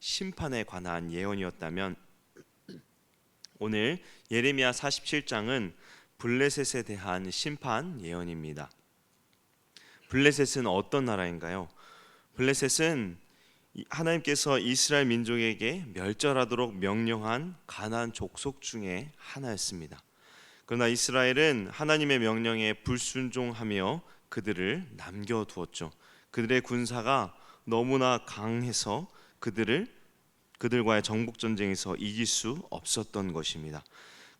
심판에 관한 예언이었다면, 오늘 예레미야 47장은 블레셋에 대한 심판 예언입니다. 블레셋은 어떤 나라인가요? 블레셋은 하나님께서 이스라엘 민족에게 멸절하도록 명령한 가나안 족속 중에 하나였습니다. 그러나 이스라엘은 하나님의 명령에 불순종하며 그들을 남겨두었죠. 그들의 군사가 너무나 강해서 그들과의 정복 전쟁에서 이길 수 없었던 것입니다.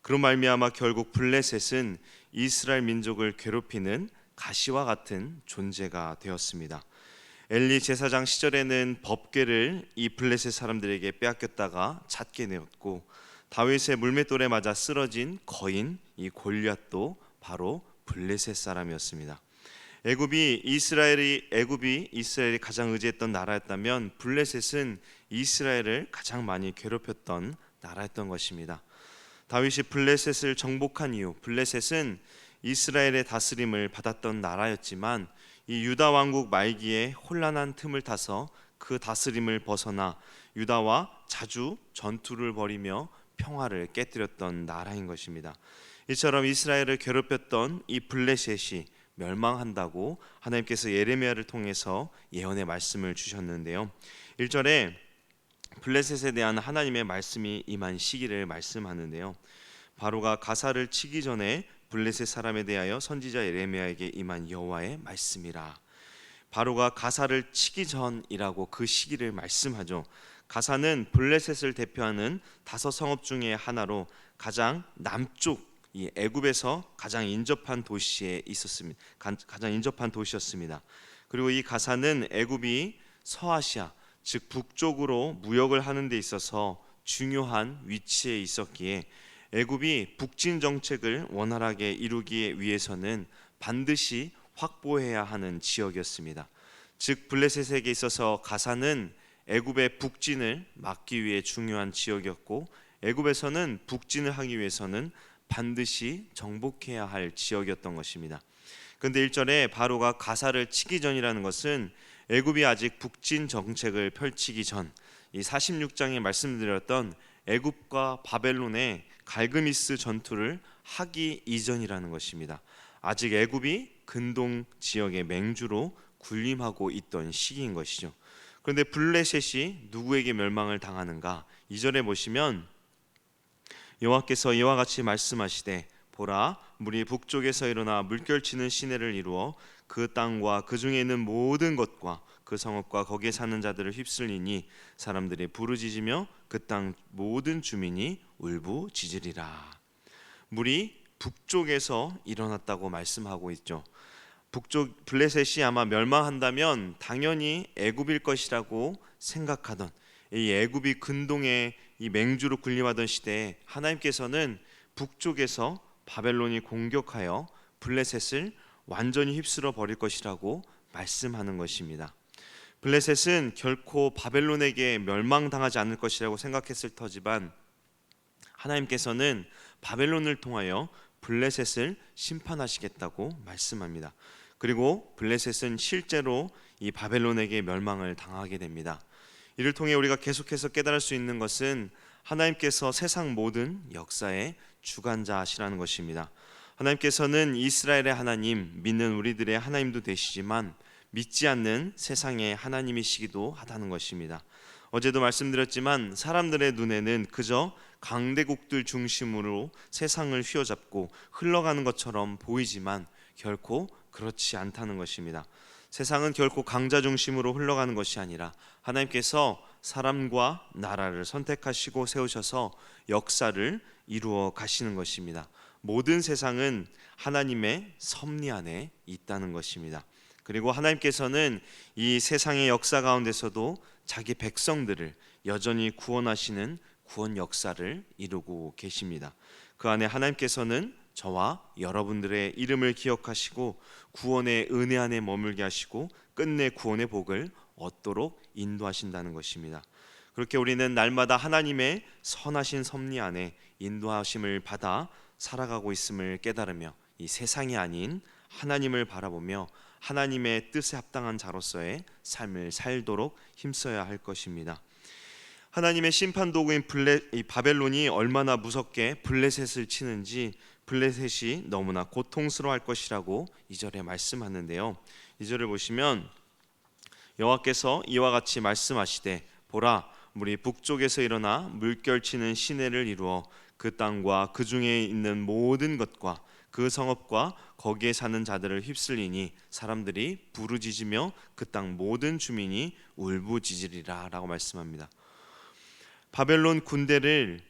그런 말미암아 결국 블레셋은 이스라엘 민족을 괴롭히는 가시와 같은 존재가 되었습니다. 엘리 제사장 시절에는 법궤를 이 블레셋 사람들에게 빼앗겼다가 찾게 되었고, 다윗의 물맷돌에 맞아 쓰러진 거인 이 골리앗도 바로 블레셋 사람이었습니다. 애굽이 이스라엘이 가장 의지했던 나라였다면, 블레셋은 이스라엘을 가장 많이 괴롭혔던 나라였던 것입니다. 다윗이 블레셋을 정복한 이후 블레셋은 이스라엘의 다스림을 받았던 나라였지만, 이 유다 왕국 말기에 혼란한 틈을 타서 그 다스림을 벗어나 유다와 자주 전투를 벌이며 평화를 깨뜨렸던 나라인 것입니다. 이처럼 이스라엘을 괴롭혔던 이 블레셋이 멸망한다고 하나님께서 예레미야를 통해서 예언의 말씀을 주셨는데요. 1절에 블레셋에 대한 하나님의 말씀이 임한 시기를 말씀하는데요. 바로가 가사를 치기 전에 블레셋 사람에 대하여 선지자 예레미야에게 임한 여호와의 말씀이라. 바로가 가사를 치기 전이라고 그 시기를 말씀하죠. 가사는 블레셋을 대표하는 5성읍 중에 하나로 가장 남쪽 이 애굽에서 가장 인접한 도시에 있었습니다. 가장 인접한 도시였습니다. 그리고 이 가사는 애굽이 서아시아, 즉 북쪽으로 무역을 하는 데 있어서 중요한 위치에 있었기에 애굽이 북진 정책을 원활하게 이루기 위해서는 반드시 확보해야 하는 지역이었습니다. 즉 블레셋에게 있어서 가사는 애굽의 북진을 막기 위해 중요한 지역이었고, 애굽에서는 북진을 하기 위해서는 반드시 정복해야 할 지역이었던 것입니다. 그런데 1절에 바로가 가사를 치기 전이라는 것은 애굽이 아직 북진 정책을 펼치기 전, 이 46장에 말씀드렸던 애굽과 바벨론의 갈그미스 전투를 하기 이전이라는 것입니다. 아직 애굽이 근동 지역의 맹주로 군림하고 있던 시기인 것이죠. 그런데 블레셋이 누구에게 멸망을 당하는가? 2절에 보시면 여호와께서 이와 같이 말씀하시되, 보라, 물이 북쪽에서 일어나 물결치는 시내를 이루어 그 땅과 그 중에 있는 모든 것과 그 성읍과 거기에 사는 자들을 휩쓸리니 사람들이 부르짖으며 그 땅 모든 주민이 울부짖으리라. 물이 북쪽에서 일어났다고 말씀하고 있죠. 북쪽 블레셋이 아마 멸망한다면 당연히 애굽일 것이라고 생각하던 이 애굽이 근동에 이 맹주로 군림하던 시대에 하나님께서는 북쪽에서 바벨론이 공격하여 블레셋을 완전히 휩쓸어 버릴 것이라고 말씀하는 것입니다. 블레셋은 결코 바벨론에게 멸망당하지 않을 것이라고 생각했을 터지만 하나님께서는 바벨론을 통하여 블레셋을 심판하시겠다고 말씀합니다. 그리고 블레셋은 실제로 이 바벨론에게 멸망을 당하게 됩니다. 이를 통해 우리가 계속해서 깨달을 수 있는 것은 하나님께서 세상 모든 역사의 주관자시라는 것입니다. 하나님께서는 이스라엘의 하나님, 믿는 우리들의 하나님도 되시지만 믿지 않는 세상의 하나님이시기도 하다는 것입니다. 어제도 말씀드렸지만 사람들의 눈에는 그저 강대국들 중심으로 세상을 휘어잡고 흘러가는 것처럼 보이지만 결코 그렇지 않다는 것입니다. 세상은 결코 강자 중심으로 흘러가는 것이 아니라 하나님께서 사람과 나라를 선택하시고 세우셔서 역사를 이루어 가시는 것입니다. 모든 세상은 하나님의 섭리 안에 있다는 것입니다. 그리고 하나님께서는 이 세상의 역사 가운데서도 자기 백성들을 여전히 구원하시는 구원 역사를 이루고 계십니다. 그 안에 하나님께서는 저와 여러분들의 이름을 기억하시고 구원의 은혜 안에 머물게 하시고 끝내 구원의 복을 얻도록 인도하신다는 것입니다. 그렇게 우리는 날마다 하나님의 선하신 섭리 안에 인도하심을 받아 살아가고 있음을 깨달으며 이 세상이 아닌 하나님을 바라보며 하나님의 뜻에 합당한 자로서의 삶을 살도록 힘써야 할 것입니다. 하나님의 심판 도구인 이 바벨론이 얼마나 무섭게 블레셋을 치는지 블레셋이 너무나 고통스러워할 것이라고 2절에 말씀하는데요. 2절을 보시면 여호와께서 이와 같이 말씀하시되 보라 물이 북쪽에서 일어나 물결치는 시내를 이루어 그 땅과 그 중에 있는 모든 것과 그 성읍과 거기에 사는 자들을 휩쓸리니 사람들이 부르짖으며 그 땅 모든 주민이 울부짖으리라 라고 말씀합니다. 바벨론 군대를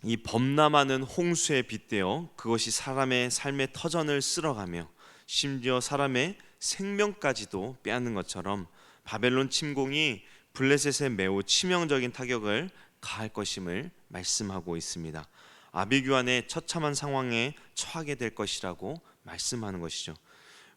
이 범람하는 홍수에 빗대어 그것이 사람의 삶의 터전을 쓸어가며 심지어 사람의 생명까지도 빼앗는 것처럼 바벨론 침공이 블레셋에 매우 치명적인 타격을 가할 것임을 말씀하고 있습니다. 아비규환의 처참한 상황에 처하게 될 것이라고 말씀하는 것이죠.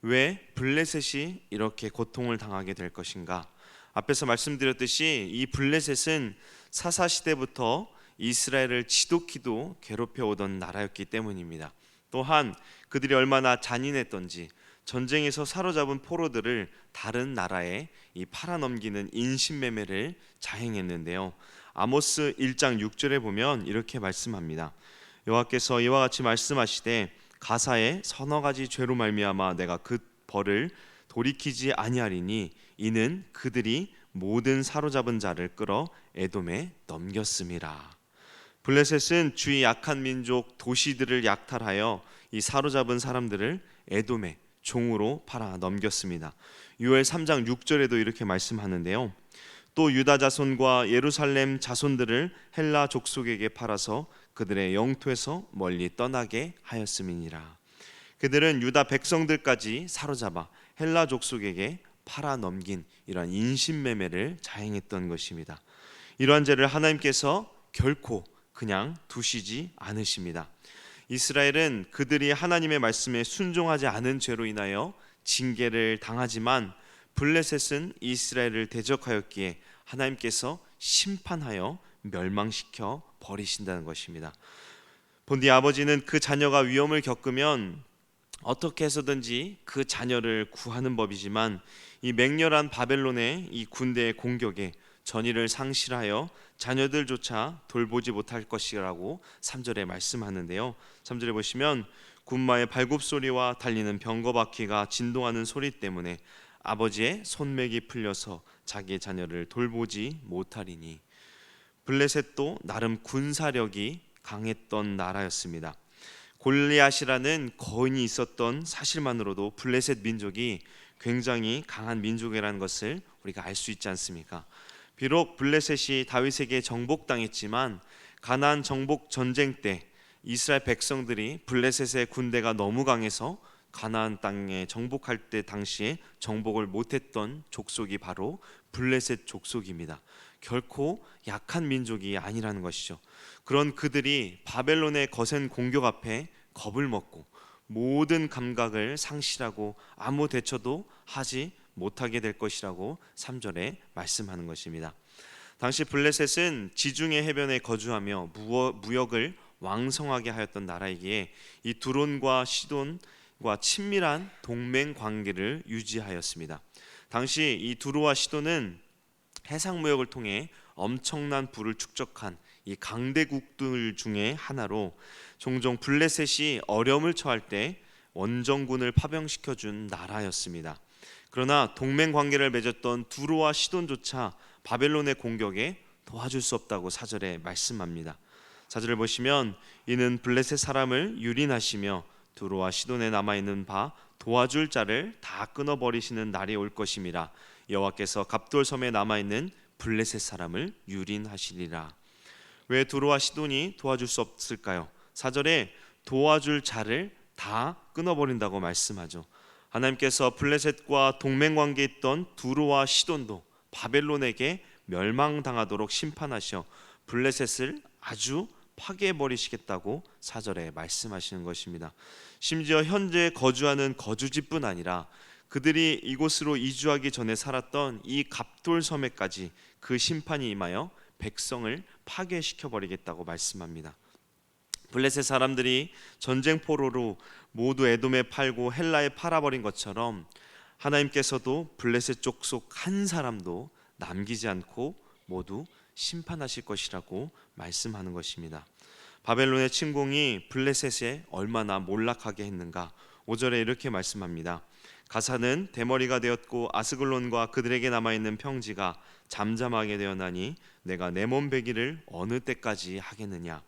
왜 블레셋이 이렇게 고통을 당하게 될 것인가? 앞에서 말씀드렸듯이 이 블레셋은 사사시대부터 이스라엘을 지독히도 괴롭혀 오던 나라였기 때문입니다. 또한 그들이 얼마나 잔인했던지 전쟁에서 사로잡은 포로들을 다른 나라에 팔아넘기는 인신매매를 자행했는데요. 아모스 1장 6절에 보면 이렇게 말씀합니다. 여호와께서 이와 같이 말씀하시되 가사에 서너 가지 죄로 말미암아 내가 그 벌을 돌이키지 아니하리니 이는 그들이 모든 사로잡은 자를 끌어 에돔에 넘겼음이라. 블레셋은 주의 약한 민족 도시들을 약탈하여 이 사로잡은 사람들을 에돔에 종으로 팔아 넘겼습니다. 유엘 3장 6절에도 이렇게 말씀하는데요. 또 유다 자손과 예루살렘 자손들을 헬라 족속에게 팔아서 그들의 영토에서 멀리 떠나게 하였음이니라. 그들은 유다 백성들까지 사로잡아 헬라 족속에게 팔아 넘긴 이러한 인신매매를 자행했던 것입니다. 이러한 죄를 하나님께서 결코 그냥 두시지 않으십니다. 이스라엘은 그들이 하나님의 말씀에 순종하지 않은 죄로 인하여 징계를 당하지만 블레셋은 이스라엘을 대적하였기에 하나님께서 심판하여 멸망시켜 버리신다는 것입니다. 본디 아버지는 그 자녀가 위험을 겪으면 어떻게 해서든지 그 자녀를 구하는 법이지만 이 맹렬한 바벨론의 이 군대의 공격에 전의를 상실하여 자녀들조차 돌보지 못할 것이라고 3절에 말씀하는데요. 3절에 보시면 군마의 발굽소리와 달리는 병거바퀴가 진동하는 소리 때문에 아버지의 손맥이 풀려서 자기의 자녀를 돌보지 못하리니. 블레셋도 나름 군사력이 강했던 나라였습니다. 골리앗이라는 거인이 있었던 사실만으로도 블레셋 민족이 굉장히 강한 민족이라는 것을 우리가 알 수 있지 않습니까? 비록 블레셋이 다윗에게 정복당했지만 가나안 정복 전쟁 때 이스라엘 백성들이 블레셋의 군대가 너무 강해서 가나안 땅에 정복할 때 당시에 정복을 못했던 족속이 바로 블레셋 족속입니다. 결코 약한 민족이 아니라는 것이죠. 그런 그들이 바벨론의 거센 공격 앞에 겁을 먹고 모든 감각을 상실하고 아무 대처도 하지 못하게 될 것이라고 3절에 말씀하는 것입니다. 당시 블레셋은 지중해 해변에 거주하며 무역을 왕성하게 하였던 나라이기에 이 두론과 시돈과 친밀한 동맹 관계를 유지하였습니다. 당시 이 두로와 시돈은 해상 무역을 통해 엄청난 부를 축적한 이 강대국들 중에 하나로 종종 블레셋이 어려움을 처할 때 원정군을 파병시켜 준 나라였습니다. 그러나 동맹 관계를 맺었던 두로와 시돈조차 바벨론의 공격에 도와줄 수 없다고 4절에 말씀합니다. 4절을 보시면 이는 블레셋 사람을 유린하시며 두로와 시돈에 남아있는 바 도와줄 자를 다 끊어버리시는 날이 올 것임이라. 여호와께서 갑돌섬에 남아있는 블레셋 사람을 유린하시리라. 왜 두로와 시돈이 도와줄 수 없을까요? 4절에 도와줄 자를 다 끊어버린다고 말씀하죠. 하나님께서 블레셋과 동맹관계에 있던 두로와 시돈도 바벨론에게 멸망당하도록 심판하셔 블레셋을 아주 파괴해버리시겠다고 4절에 말씀하시는 것입니다. 심지어 현재 거주하는 거주지뿐 아니라 그들이 이곳으로 이주하기 전에 살았던 이 갑돌섬에까지 그 심판이 임하여 백성을 파괴시켜버리겠다고 말씀합니다. 블레셋 사람들이 전쟁 포로로 모두 에돔에 팔고 헬라에 팔아버린 것처럼 하나님께서도 블레셋 족속 한 사람도 남기지 않고 모두 심판하실 것이라고 말씀하는 것입니다. 바벨론의 침공이 블레셋에 얼마나 몰락하게 했는가. 5절에 이렇게 말씀합니다. 가사는 대머리가 되었고 아스글론과 그들에게 남아있는 평지가 잠잠하게 되었나니 내가 내 몸 베기를 어느 때까지 하겠느냐.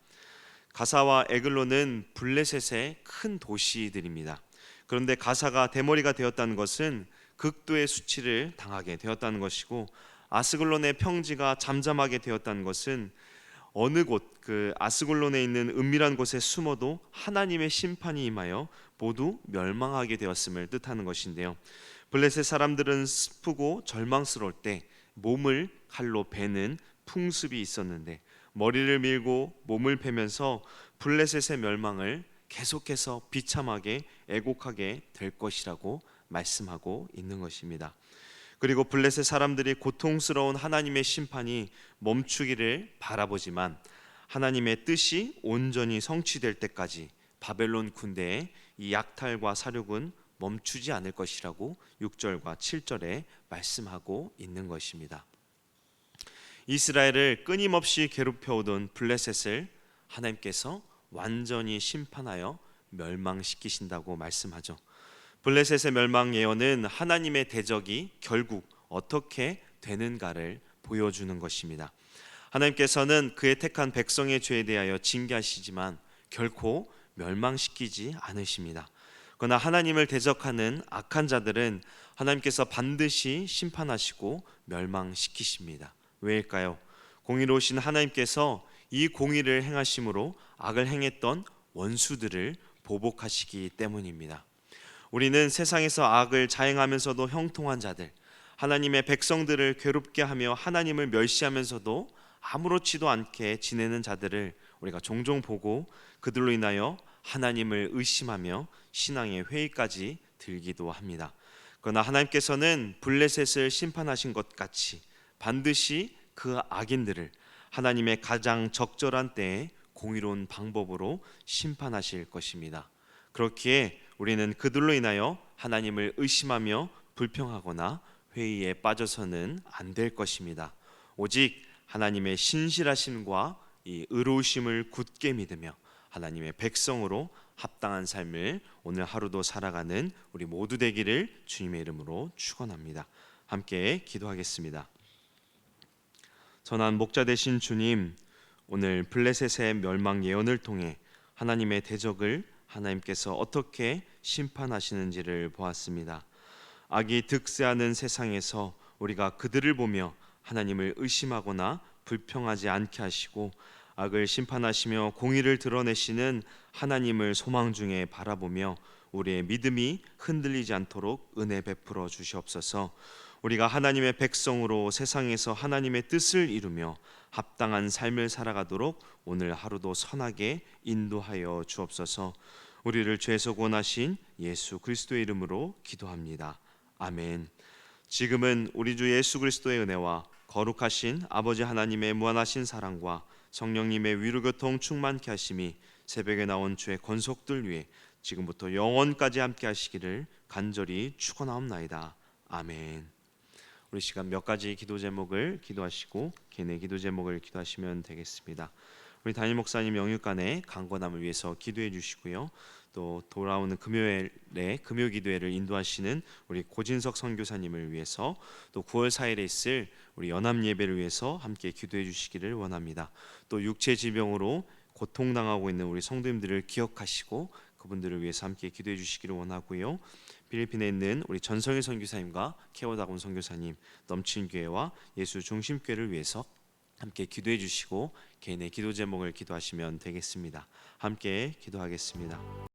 가사와 에글론은 블레셋의 큰 도시들입니다. 그런데 가사가 대머리가 되었다는 것은 극도의 수치를 당하게 되었다는 것이고, 아스글론의 평지가 잠잠하게 되었다는 것은 어느 곳, 그 아스글론에 있는 은밀한 곳에 숨어도 하나님의 심판이 임하여 모두 멸망하게 되었음을 뜻하는 것인데요. 블레셋 사람들은 슬프고 절망스러울 때 몸을 칼로 베는 풍습이 있었는데, 머리를 밀고 몸을 베면서 블레셋의 멸망을 계속해서 비참하게 애곡하게 될 것이라고 말씀하고 있는 것입니다. 그리고 블레셋 사람들이 고통스러운 하나님의 심판이 멈추기를 바라보지만 하나님의 뜻이 온전히 성취될 때까지 바벨론 군대의 이 약탈과 살육은 멈추지 않을 것이라고 6절과 7절에 말씀하고 있는 것입니다. 이스라엘을 끊임없이 괴롭혀오던 블레셋을 하나님께서 완전히 심판하여 멸망시키신다고 말씀하죠. 블레셋의 멸망 예언은 하나님의 대적이 결국 어떻게 되는가를 보여주는 것입니다. 하나님께서는 그의 택한 백성의 죄에 대하여 징계하시지만 결코 멸망시키지 않으십니다. 그러나 하나님을 대적하는 악한 자들은 하나님께서 반드시 심판하시고 멸망시키십니다. 왜일까요? 공의로우신 하나님께서 이 공의를 행하심으로 악을 행했던 원수들을 보복하시기 때문입니다. 우리는 세상에서 악을 자행하면서도 형통한 자들, 하나님의 백성들을 괴롭게 하며 하나님을 멸시하면서도 아무렇지도 않게 지내는 자들을 우리가 종종 보고 그들로 인하여 하나님을 의심하며 신앙의 회의까지 들기도 합니다. 그러나 하나님께서는 블레셋을 심판하신 것 같이 반드시 그 악인들을 하나님의 가장 적절한 때에 공의로운 방법으로 심판하실 것입니다. 그렇기에 우리는 그들로 인하여 하나님을 의심하며 불평하거나 회의에 빠져서는 안 될 것입니다. 오직 하나님의 신실하심과 이 의로우심을 굳게 믿으며 하나님의 백성으로 합당한 삶을 오늘 하루도 살아가는 우리 모두 되기를 주님의 이름으로 축원합니다. 함께 기도하겠습니다. 선한 목자 되신 주님, 오늘 블레셋의 멸망 예언을 통해 하나님의 대적을 하나님께서 어떻게 심판하시는지를 보았습니다. 악이 득세하는 세상에서 우리가 그들을 보며 하나님을 의심하거나 불평하지 않게 하시고 악을 심판하시며 공의를 드러내시는 하나님을 소망 중에 바라보며 우리의 믿음이 흔들리지 않도록 은혜 베풀어 주시옵소서. 우리가 하나님의 백성으로 세상에서 하나님의 뜻을 이루며 합당한 삶을 살아가도록 오늘 하루도 선하게 인도하여 주옵소서. 우리를 죄에서 구원하신 예수 그리스도의 이름으로 기도합니다. 아멘. 지금은 우리 주 예수 그리스도의 은혜와 거룩하신 아버지 하나님의 무한하신 사랑과 성령님의 위로교통 충만케 하심이 새벽에 나온 주의 권속들 위해 지금부터 영원까지 함께 하시기를 간절히 축원하옵나이다. 아멘. 우리 시간 몇 가지 기도 제목을 기도하시고 개인의 기도 제목을 기도하시면 되겠습니다. 우리 담임 목사님 영육간의 강건함을 위해서 기도해 주시고요. 또 돌아오는 금요일에 금요 기도회를 인도하시는 우리 고진석 선교사님을 위해서 또 9월 4일에 있을 우리 연합 예배를 위해서 함께 기도해 주시기를 원합니다. 또 육체 질병으로 고통당하고 있는 우리 성도님들을 기억하시고 그분들을 위해서 함께 기도해 주시기를 원하고요. 필리핀에 있는 우리 전성일 선교사님과 케어다곤 선교사님 넘친 교회와 예수 중심 교회를 위해서 함께 기도해 주시고 개인의 기도 제목을 기도하시면 되겠습니다. 함께 기도하겠습니다.